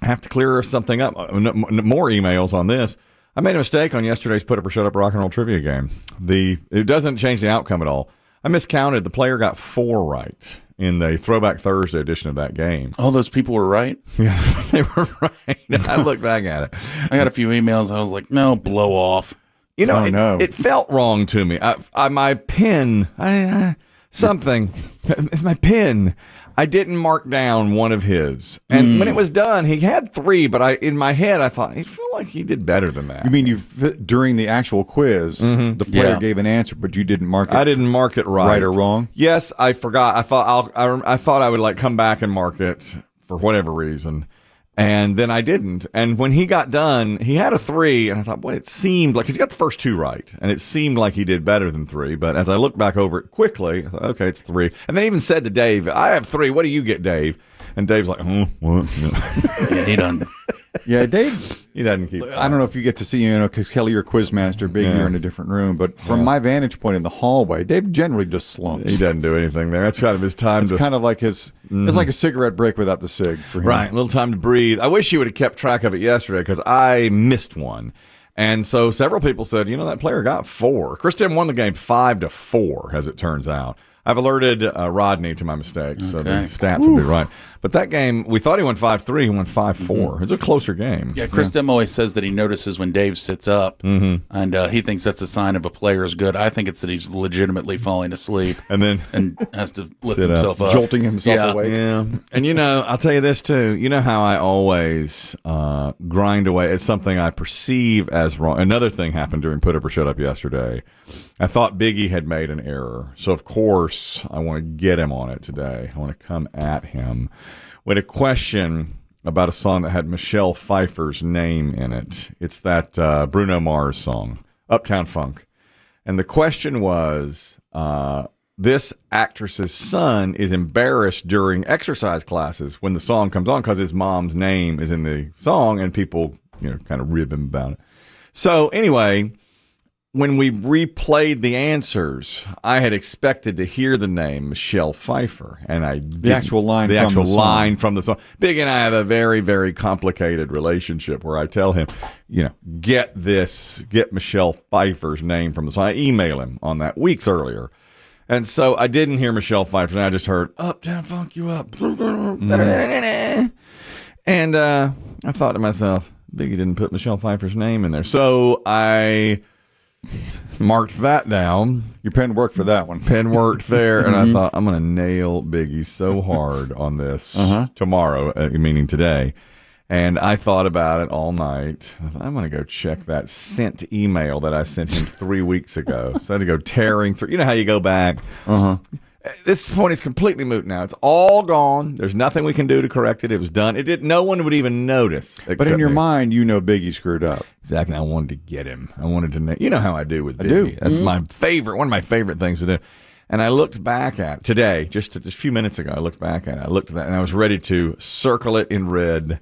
I have to clear something up. More emails on this. I made a mistake on yesterday's Put Up or Shut Up rock and roll trivia game. It doesn't change the outcome at all. I miscounted. The player got 4 right in the Throwback Thursday edition of that game. All those people were right? Yeah, they were right. I looked back at it. I got a few emails. I was like, no, blow off. You know, it felt wrong to me. My pen, something. It's my pen. I didn't mark down one of his. And when it was done, he had 3, but in my head, I thought, I feel like he did better than that. You mean during the actual quiz, the player gave an answer, but you didn't mark it? I didn't mark it right. Right or wrong? Yes, I forgot. I thought I would like come back and mark it for whatever reason. And then I didn't. And when he got done, he had a 3. And I thought, boy, it seemed like, because he got the first 2 right. And it seemed like he did better than 3. But as I looked back over it quickly, I thought, okay, it's 3. And then even said to Dave, I have 3. What do you get, Dave? And Dave's like, what? Yeah, he done. Yeah, Dave. He doesn't keep. I don't know if you get to see, because Kelly, you're quizmaster, Biggie, you're in a different room. But from my vantage point in the hallway, Dave generally just slumps. He doesn't do anything there. That's kind of his time. It's kind of like it's like a cigarette break without the cig for him. Right, a little time to breathe. I wish you would have kept track of it yesterday because I missed one. And so several people said, that player got 4. Chris Demm won the game 5-4, as it turns out. I've alerted Rodney to my mistakes, so the stats will be right. But that game, we thought he won 5-3. He won 5-4. It's a closer game. Yeah, Chris Demm always says that he notices when Dave sits up, and he thinks that's a sign of a player is good. I think it's that he's legitimately falling asleep and has to lift himself up. Jolting himself awake. Yeah. And, I'll tell you this, too. You know how I always grind away at something I perceive as wrong. Another thing happened during Put Up or Shut Up yesterday. I thought Biggie had made an error. So, of course, I want to get him on it today. I want to come at him with a question about a song that had Michelle Pfeiffer's name in it. It's that Bruno Mars song, Uptown Funk. And the question was, this actress's son is embarrassed during exercise classes when the song comes on because his mom's name is in the song and people, kind of rib him about it. So, anyway, when we replayed the answers, I had expected to hear the name Michelle Pfeiffer, and I didn't. The actual line from the song. Big and I have a very, very complicated relationship where I tell him, get Michelle Pfeiffer's name from the song. I email him on that weeks earlier. And so I didn't hear Michelle Pfeiffer, and I just heard, Uptown Funk You Up. And I thought to myself, Biggie didn't put Michelle Pfeiffer's name in there. So I marked that down. Your pen worked for that one. Pen worked there, and I thought, I'm going to nail Biggie so hard on this tomorrow, meaning today. And I thought about it all night. I'm going to go check that sent email that I sent him 3 weeks ago. So I had to go tearing through. You know how you go back? This point is completely moot now. It's all gone. There's nothing we can do to correct it. It was done. No one would even notice. But in your mind, Biggie screwed up. Exactly. I wanted to get him. I wanted to. You know how I do with Biggie. I do. That's my favorite. One of my favorite things to do. And I looked back at today, just a few minutes ago. I looked back at it. I looked at that, and I was ready to circle it in red.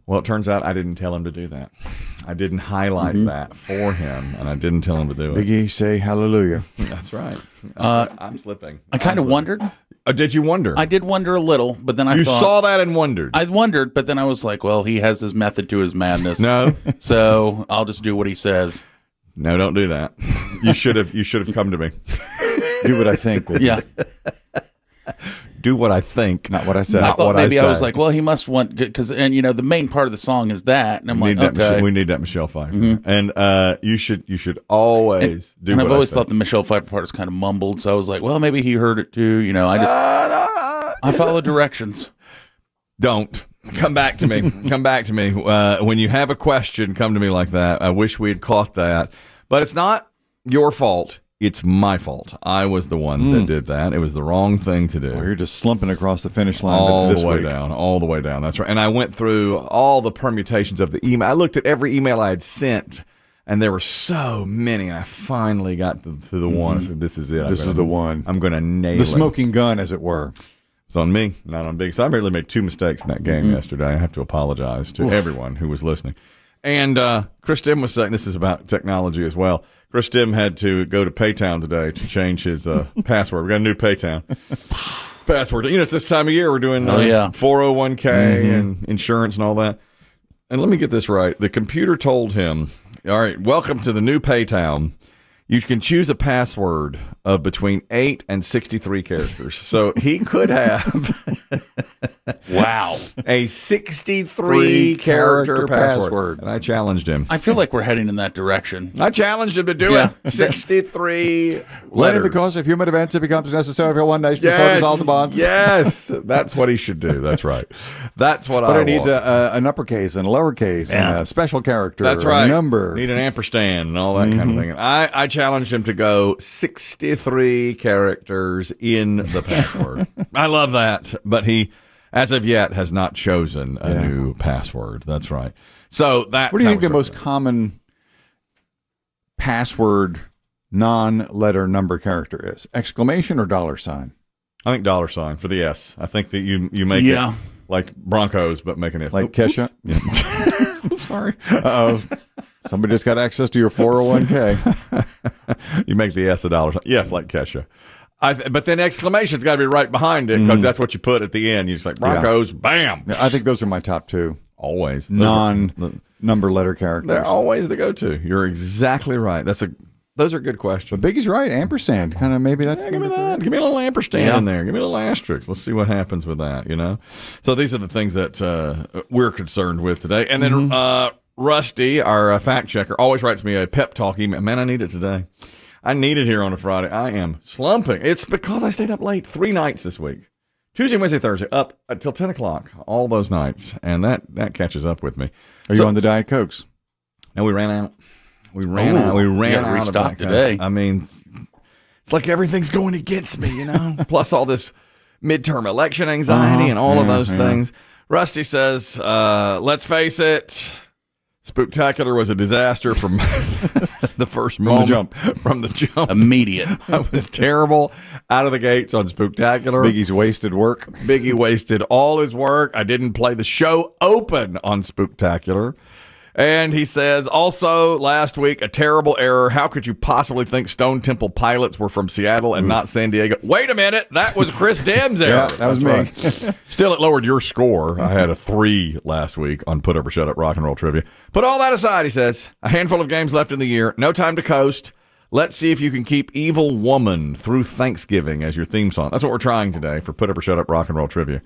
Well, it turns out I didn't tell him to do that. I didn't highlight that for him, and I didn't tell him to do it. Biggie, say hallelujah. That's right. I'm slipping. I kind of wondered. Did you wonder? I did wonder a little, but then I thought... You saw that and wondered. I wondered, but then I was like, well, he has his method to his madness. No. So I'll just do what he says. No, don't do that. You should have come to me. Do what I think. Biggie. Yeah. Do what I think, not what I said. I thought maybe I was like, well, he must want, because the main part of the song is that, and I'm like, okay, we need that Michelle Pfeiffer, and you should always do. And I've always thought the Michelle Pfeiffer part is kind of mumbled, so I was like, well, maybe he heard it too. I follow directions. Don't come back to me. Come back to me when you have a question. Come to me like that. I wish we had caught that, but it's not your fault. It's my fault. I was the one that did that. It was the wrong thing to do. Well, you're just slumping across the finish line all this the way week. down, all the way down. That's right. And I went through all the permutations of the email. I looked at every email I had sent, and there were so many. And I finally got to the one. I said, "This is it. This is the one. I'm going to nail the smoking gun, as it were." It's on me, not on Big. So I barely made 2 mistakes in that game yesterday. I have to apologize to everyone who was listening. And Chris Demm was saying, this is about technology as well. Chris Demm had to go to Paytown today to change his password. We got a new Paytown password. It's this time of year we're doing 401k and insurance and all that. and let me get this right. The computer told him, all right, welcome to the new Paytown. You can choose a password of between 8 and 63 characters. So he could have wow, a 63 character password. And I challenged him. I feel like we're heading in that direction. I challenged him to do it. 63 letters. Because of human events, it becomes necessary for one nation to so dissolve the bonds. Yes, that's what he should do. That's right. That's what but I it needs want. an uppercase and a lowercase and a special character. That's right. A number. Need an ampersand and all that kind of thing. And I challenged him to go 63 characters in the password. I love that. But he, as of yet, has not chosen a new password. That's right. So that. What do you think the most common password non-letter number character is? Exclamation or $? I think $sign for the S. I think that you make it like Broncos, but making it like Kesha. Yeah. Sorry. Uh-oh. Somebody just got access to your 401k. You make the S $. Yes, like Kesha. But then exclamation's got to be right behind it because that's what you put at the end. You just like Broncos, bam. Yeah, I think those are my top two. Always. Non-number letter characters. They're always the go-to. You're exactly right. Those are good questions. But Biggie's right. Ampersand. Kind of maybe that's give me that. Give me a little ampersand in there. Give me a little asterisk. Let's see what happens with that, So these are the things that we're concerned with today. And then Rusty, our fact checker, always writes me a pep talk email. Man, I need it today. I need it here on a Friday. I am slumping. It's because I stayed up late 3 nights this week. Tuesday, Wednesday, Thursday, up until 10 o'clock, all those nights. And that catches up with me. Are you on the Diet Cokes? And we ran out. We ran out. We ran out of Diet today. I mean, it's like everything's going against me, Plus all this midterm election anxiety and all of those things. Rusty says, let's face it, Spooktacular was a disaster from the first moment. From the jump. Immediate. I was terrible out of the gates on Spooktacular. Biggie's wasted work. Biggie wasted all his work. I didn't play the show open on Spooktacular. And he says, also, last week, a terrible error. How could you possibly think Stone Temple Pilots were from Seattle and not San Diego? Wait a minute. That was Chris Demm's error. Yeah, that was me. Right. Still, it lowered your score. I had a 3 last week on Put Up or Shut Up Rock and Roll Trivia. Put all that aside, he says. A handful of games left in the year. No time to coast. Let's see if you can keep Evil Woman through Thanksgiving as your theme song. That's what we're trying today for Put Up or Shut Up Rock and Roll Trivia.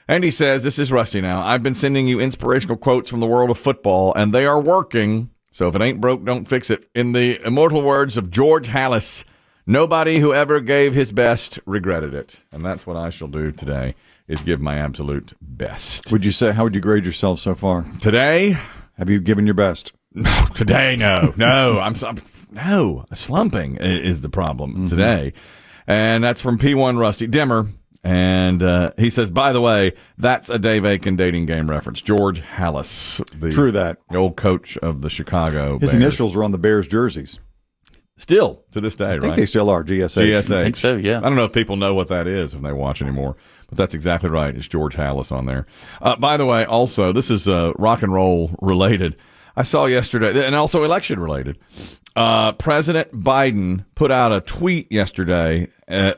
And he says, this is Rusty now. I've been sending you inspirational quotes from the world of football, and they are working. So if it ain't broke, don't fix it. In the immortal words of George Halas, nobody who ever gave his best regretted it. And that's what I shall do today, is give my absolute best. Would you say, how would you grade yourself so far? Today? Have you given your best? No, today, no. No, slumping is the problem today. And that's from P1 Rusty Dimmer. And he says, by the way, that's a Dave Aiken dating game reference. George Halas, the old coach of the Chicago His Bears. initials were on the Bears jerseys. Still, to this day, right? I think they still are, GSH. I think so, yeah. I don't know if people know what that is when they watch anymore, but that's exactly right. It's George Halas on there. By the way, also, this is rock and roll related. I saw yesterday, and also election related. President Biden put out a tweet yesterday, and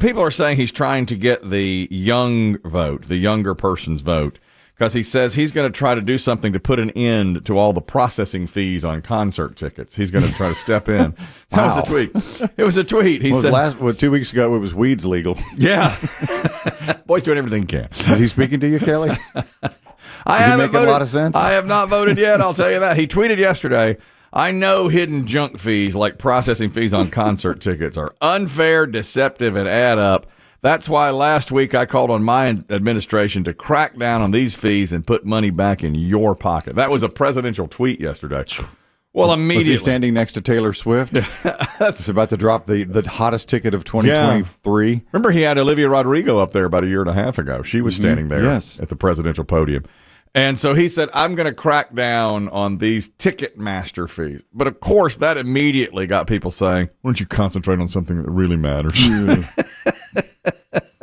people are saying he's trying to get the young vote, the younger person's vote, because he says he's going to try to do something to put an end to all the processing fees on concert tickets. He's going to try to step in. That was a tweet. It was a tweet. He said, 2 weeks ago, it was weed's legal. Yeah. Boy's doing everything he can. Is he speaking to you, Kelly? Does he make a lot of sense? I have not voted yet, I'll tell you that. He tweeted yesterday, I know hidden junk fees like processing fees on concert tickets are unfair, deceptive, and add up. That's why last week I called on my administration to crack down on these fees and put money back in your pocket. That was a presidential tweet yesterday. Well, immediately. Was he standing next to Taylor Swift? It's about to drop the hottest ticket of 2023. Yeah. Remember, he had Olivia Rodrigo up there about a year and a half ago. She was standing there at the presidential podium. And so he said, I'm going to crack down on these Ticketmaster fees. But, of course, that immediately got people saying, why don't you concentrate on something that really matters?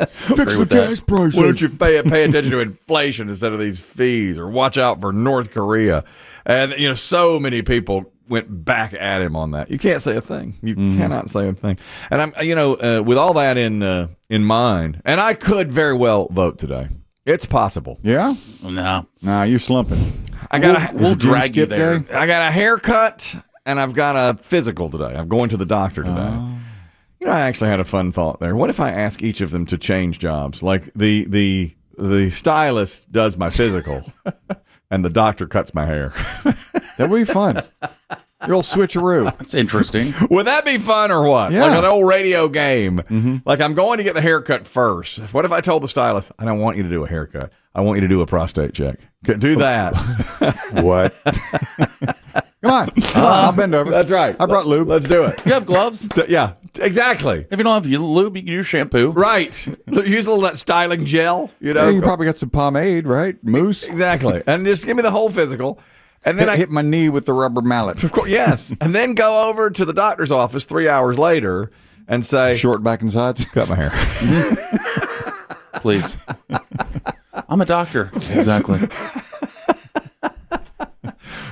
Fix the gas prices. Why don't you pay attention to inflation instead of these fees? Or watch out for North Korea. And, so many people went back at him on that. You can't say a thing. You cannot say a thing. And I'm, with all that in mind, and I could very well vote today. It's possible. Yeah? No. Nah, you're slumping. We'll drag you there. I got a haircut and I've got a physical today. I'm going to the doctor today. You know, I actually had a fun thought there. What if I ask each of them to change jobs? Like the stylist does my physical and the doctor cuts my hair. That would be fun. Your old switcheroo. That's interesting. Would that be fun or what? Yeah. Like an old radio game. Mm-hmm. Like I'm going to get the haircut first. What if I told the stylist, I don't want you to do a haircut. I want you to do a prostate check. Do that. What? Come on. I'll bend over. That's right. I brought lube. Let's do it. You have gloves? Yeah, exactly. If you don't have lube, you can use shampoo. Right. Use a little of that styling gel. You know, Yeah, you probably got some pomade, right? Mousse. Exactly. And just give me the whole physical. And then I hit my knee with the rubber mallet. Of course, yes. And then go over to the doctor's office 3 hours later and say, Short back and sides. cut my hair. Please. I'm a doctor. Exactly.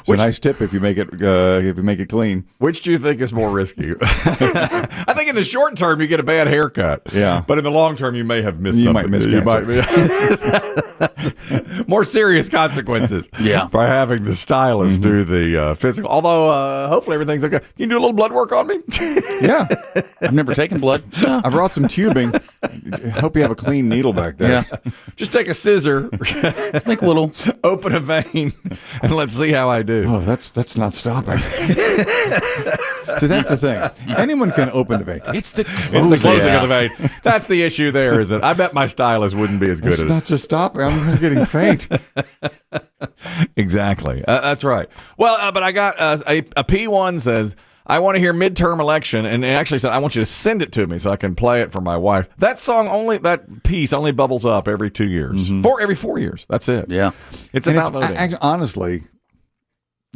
It's a nice tip if you make it clean. Which do you think is more risky? I think in the short term you get a bad haircut. Yeah. But in the long term you may have missed You something. might miss cancer. More serious consequences. Yeah. By having the stylist do the physical. Although hopefully everything's okay. Can you do a little blood work on me? Yeah. I've never taken blood. No. I brought some tubing. I hope you have a clean needle back there. Yeah. Just take a scissor, Make a little. open a vein, and let's see how I do. Oh, that's not stopping. So that's the thing. Anyone can open the vein. It's the It's the closing Yeah. of the vein. That's the issue there, isn't it? I bet my stylist wouldn't be as good It's at not just stopping. I'm getting faint. it. Exactly. That's right. Well, but I got a P1 says, I want to hear midterm election, and it actually said, I want you to send it to me so I can play it for my wife. That piece only bubbles up every 2 years. Every 4 years. That's it. Yeah. It's And about voting. honestly,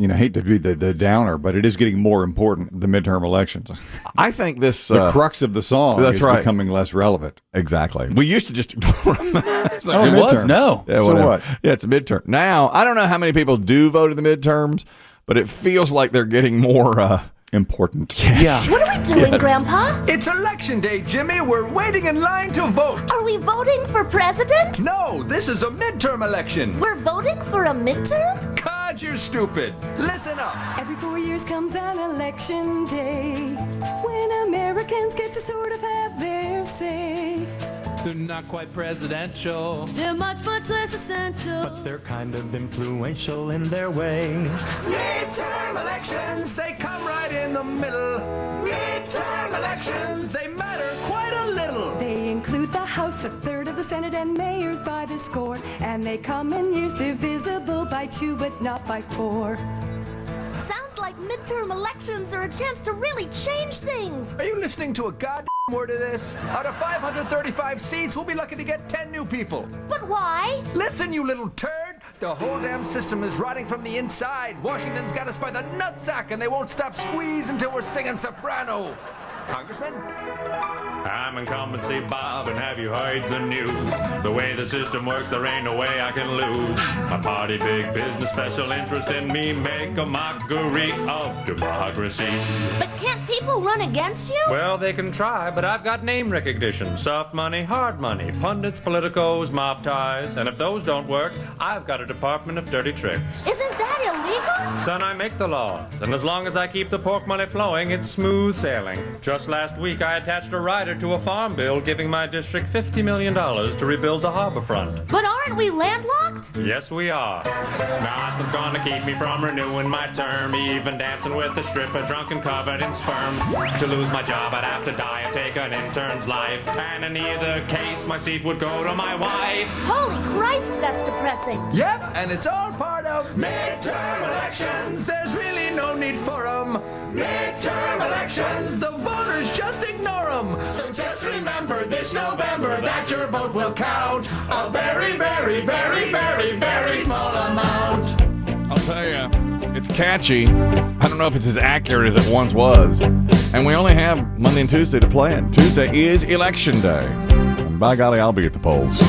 I hate to be the downer, but it is getting more important, the midterm elections. I think this... The crux of the song that's is right. becoming less relevant. Exactly. We used to just ignore them. It midterms. was? No. Yeah, So whatever. what? Yeah, it's a midterm. Now, I don't know how many people do vote in the midterms, but it feels like they're getting more... Important. Yes. Yeah. What are we doing, Grandpa? It's election day, Jimmy. We're waiting in line to vote. Are we voting for president? No, this is a midterm election. We're voting for a midterm? God, you're stupid. Listen up. Every 4 years comes an election day when Americans get to sort of have their say. They're not quite presidential, They're much, much less essential. but they're kind of influential in their way. Midterm elections, they come right in the middle. Midterm elections, they matter quite a little. They include the House, a third of the Senate, and mayors by the score. And they come in years divisible by 2, but not by 4. Sounds like midterm elections are a chance to really change things. Are you listening to a goddamn word of this? Out of 535 seats, we'll be lucky to get 10 new people. But why? Listen, you little turd. The whole damn system is rotting from the inside. Washington's got us by the nutsack, and they won't stop squeezing until we're singing soprano. Congressman? I'm incumbency Bob, and have you heard the news? The way the system works, there ain't no way I can lose. My party, big business, special interest in me, make a mockery of democracy. But can't people run against you? Well, they can try, but I've got name recognition, soft money, hard money, pundits, politicos, mob ties, and if those don't work, I've got a department of dirty tricks. Isn't that illegal? Son, I make the laws, and as long as I keep the pork money flowing, it's smooth sailing. Just last week, I attached a rider to a farm bill giving my district $50 million to rebuild the harbor front. But aren't we landlocked? Yes, we are. Nothing's gonna keep me from renewing my term, even dancing with a stripper drunk and covered in sperm. To lose my job, I'd have to die and take an intern's life, and in either case, my seat would go to my wife. Holy Christ, that's depressing. Yep, and it's all part of midterm elections. There's really no need for them. Midterm elections, the voters just ignore them. So just remember this November that your vote will count. A very, very, very, very, very small amount. I'll tell you, it's catchy. I don't know if it's as accurate as it once was. And we only have Monday and Tuesday to play it. Tuesday is election day. And by golly, I'll be at the polls.